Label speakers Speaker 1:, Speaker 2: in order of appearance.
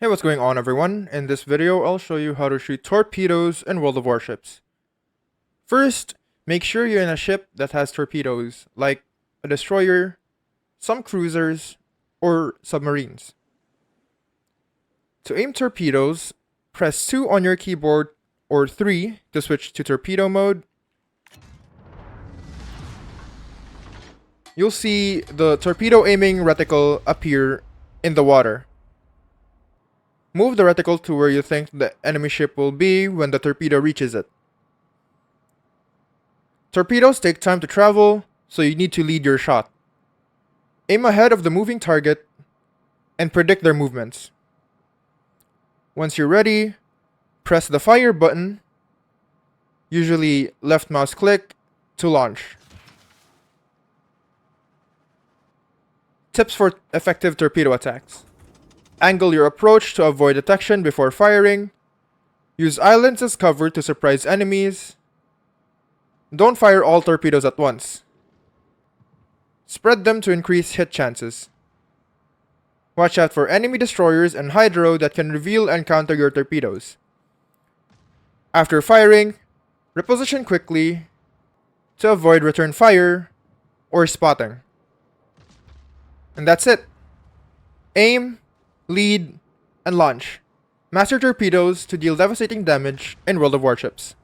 Speaker 1: Hey, what's going on everyone? In this video, I'll show you how to shoot torpedoes in World of Warships. First, make sure you're in a ship that has torpedoes, like a destroyer, some cruisers, or submarines. To aim torpedoes, press 2 on your keyboard or 3 to switch to torpedo mode. You'll see the torpedo aiming reticle appear in the water. Move the reticle to where you think the enemy ship will be when the torpedo reaches it. Torpedoes take time to travel, so you need to lead your shot. Aim ahead of the moving target and predict their movements. Once you're ready, press the fire button, usually left mouse click, to launch. Tips for effective torpedo attacks. Angle your approach to avoid detection before firing. Use islands as cover to surprise enemies. Don't fire all torpedoes at once. Spread them to increase hit chances. Watch out for enemy destroyers and hydro that can reveal and counter your torpedoes. After firing, reposition quickly to avoid return fire or spotting. And that's it. Aim, lead, and launch. Master torpedoes to deal devastating damage in World of Warships.